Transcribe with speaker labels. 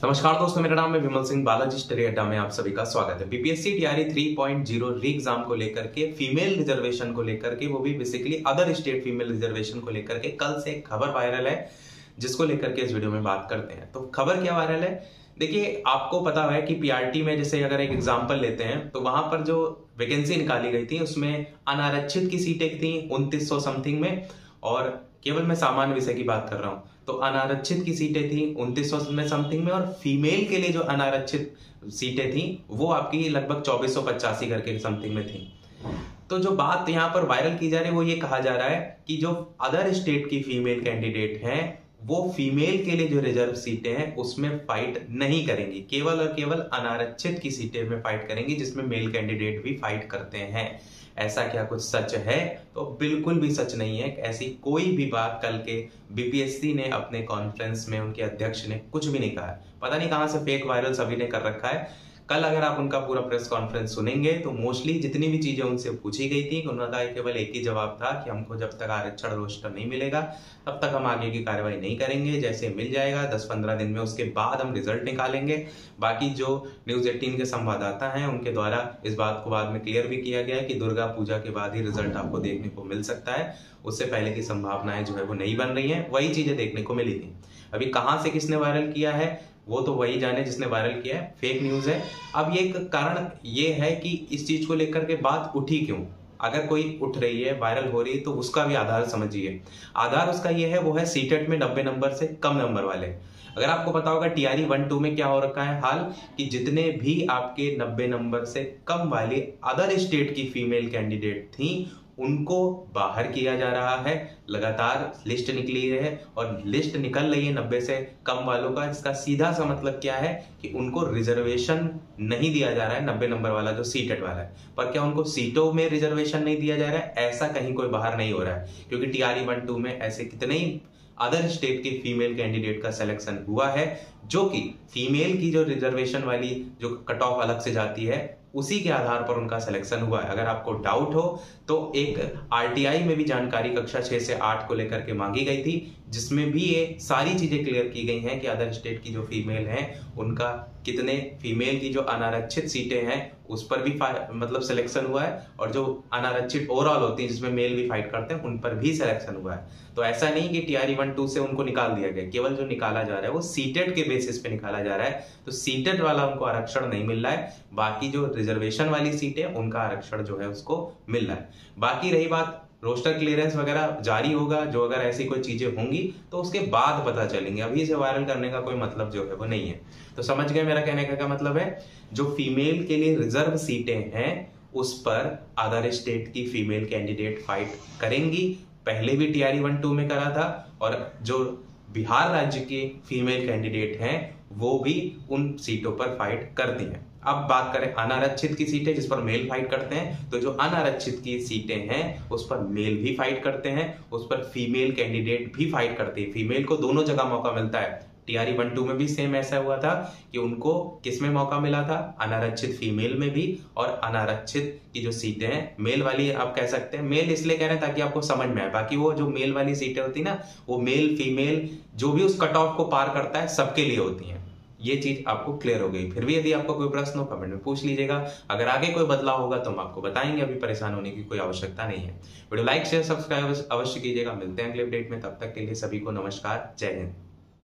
Speaker 1: नमस्कार दोस्तों, मेरा नाम है विमल सिंह। बालाजी स्टडी अड्डा में आप सभी का स्वागत है। बीपीएससी टीआरई 3.0 री एग्जाम को लेकर के, फीमेल रिजर्वेशन को लेकर के, वो भी basically other state female reservation को लेकर के कल से एक खबर वायरल है, जिसको लेकर के इस वीडियो में बात करते हैं। तो खबर क्या वायरल है, देखिए आपको पता है कि पीआरटी में जैसे अगर एक एग्जाम्पल लेते हैं तो वहां पर जो वैकेंसी निकाली गई थी उसमें अनारक्षित की सीटें थी 2900 समथिंग में, और केवल मैं सामान्य विषय की बात कर रहा हूं तो अनारक्षित की सीटें थी 2900 में समथिंग में, और फीमेल के लिए जो अनारक्षित सीटें थी वो आपकी लगभग 2485 करके समथिंग में थी। तो जो बात यहाँ पर वायरल की जा रही है वो ये कहा जा रहा है कि जो अदर स्टेट की फीमेल कैंडिडेट हैं वो फीमेल के लिए जो रिजर्व सीटें हैं उसमें फाइट नहीं करेंगी, केवल और केवल अनारक्षित की सीटें में फाइट करेंगी, जिसमें मेल कैंडिडेट भी फाइट करते हैं। ऐसा क्या कुछ सच है? तो बिल्कुल भी सच नहीं है। ऐसी कोई भी बात कल के बीपीएससी ने अपने कॉन्फ्रेंस में, उनके अध्यक्ष ने कुछ भी नहीं कहा है। पता नहीं कहां से फेक वायरल सभी ने कर रखा है। कल अगर आप उनका पूरा प्रेस कॉन्फ्रेंस सुनेंगे तो मोस्टली जितनी भी चीजें उनसे पूछी गई थी उनका केवल एक ही जवाब था कि हमको जब तक आरक्षण रोस्टर नहीं मिलेगा तब तक हम आगे की कार्रवाई नहीं करेंगे। जैसे मिल जाएगा 10-15 दिन में उसके बाद हम रिजल्ट निकालेंगे। बाकी जो न्यूज 18 के संवाददाता हैं उनके द्वारा इस बात को बाद में क्लियर भी किया गया है कि दुर्गा पूजा के बाद ही रिजल्ट आपको देखने को मिल सकता है, उससे पहले की संभावनाएं जो है वो नहीं बन रही है। वही चीजें देखने को मिली थी। अभी कहां से किसने वायरल किया है वो तो वही जाने जिसने वायरल किया है, फेक न्यूज है। अब ये कारण ये है कि इस चीज को लेकर के बात उठी क्यों। अगर कोई उठ रही है, वायरल हो रही है, तो उसका भी आधार समझिए। आधार उसका ये है, वो है सीटेट में 90 नंबर से कम नंबर वाले। अगर आपको पता होगा टीआरई 1-2 में क्या हो रखा है हाल, कि जितने भी आपके 90 नंबर से कम वाली अदर स्टेट की फीमेल कैंडिडेट थी उनको बाहर किया जा रहा है। लगातार लिस्ट निकली है और लिस्ट निकल रही है 90 से कम वालों का। इसका सीधा सा मतलब क्या है कि उनको रिजर्वेशन नहीं दिया जा रहा है। 90 नंबर वाला जो सीटेट वाला है, पर क्या उनको सीटों में रिजर्वेशन नहीं दिया जा रहा है? ऐसा कहीं कोई बाहर नहीं हो रहा है, क्योंकि टीआरई 1-2 में ऐसे कितने ही अदर स्टेट के फीमेल कैंडिडेट का सिलेक्शन हुआ है, जो कि फीमेल की जो रिजर्वेशन वाली जो कट ऑफ अलग से जाती है उसी के आधार पर उनका सिलेक्शन हुआ है। अगर आपको डाउट हो तो एक आरटीआई में भी जानकारी कक्षा 6 से 8 को लेकर के मांगी गई थी, जिसमें भी ये सारी चीजें क्लियर की गई हैं कि अदर स्टेट की जो फीमेल हैं उनका कितने फीमेल की जो अनारक्षित सीटें हैं उस पर भी मतलब सिलेक्शन हुआ है, और जो अनारक्षित ओवरऑल होती है जिसमें मेल भी फाइट करते हैं उन पर भी सिलेक्शन हुआ है। तो ऐसा नहीं कि टीआरई 1-2 से उनको निकाल दिया गया, केवल जो निकाला जा रहा है वो सीटेट के बेसिस पे निकाला जा रहा है। तो सीटेट वाला उनको आरक्षण नहीं मिल रहा है, बाकी जो रिजर्वेशन वाली सीटें उनका आरक्षण जो है उसको मिल रहा है। बाकी रही बात रोस्टर क्लियरेंस वगैरह जारी होगा, जो अगर ऐसी कोई चीजें होंगी तो उसके बाद पता चलेंगे। अभी इसे वायरल करने का कोई मतलब जो है वो नहीं है। तो समझ गए मेरा कहने का क्या मतलब है। जो फीमेल के लिए रिजर्व सीटें हैं उस पर अदर स्टेट की फीमेल कैंडिडेट फाइट करेंगी। पहले भी टीआरई 1-2 में करा था, और जो बिहार राज्य के फीमेल कैंडिडेट हैं वो भी उन सीटों पर फाइट करती हैं। अब बात करें अनारक्षित की सीटें जिस पर मेल फाइट करते हैं, तो जो अनारक्षित की सीटें हैं उस पर मेल भी फाइट करते हैं, उस पर फीमेल कैंडिडेट भी फाइट करती है। फीमेल को दोनों जगह मौका मिलता है। टीआरई 1-2 में भी सेम ऐसा हुआ था कि उनको किस में मौका मिला था, अनारक्षित फीमेल में भी, और अनारक्षित की जो सीटें हैं मेल वाली, आप कह सकते हैं मेल इसलिए कह रहे हैं ताकि आपको समझ में आए। बाकी वो जो मेल वाली सीटें होती ना, वो मेल फीमेल जो भी उस कट ऑफ को पार करता है सबके लिए होती हैं। ये चीज आपको क्लियर हो गई। फिर भी यदि आपको कोई प्रश्न हो कमेंट में पूछ लीजिएगा। अगर आगे कोई बदलाव होगा तो हम आपको बताएंगे, अभी परेशान होने की कोई आवश्यकता नहीं है। वीडियो लाइक शेयर सब्सक्राइब अवश्य कीजिएगा। मिलते हैं अगले अपडेट में, तब तक के लिए सभी को नमस्कार, जय हिंद।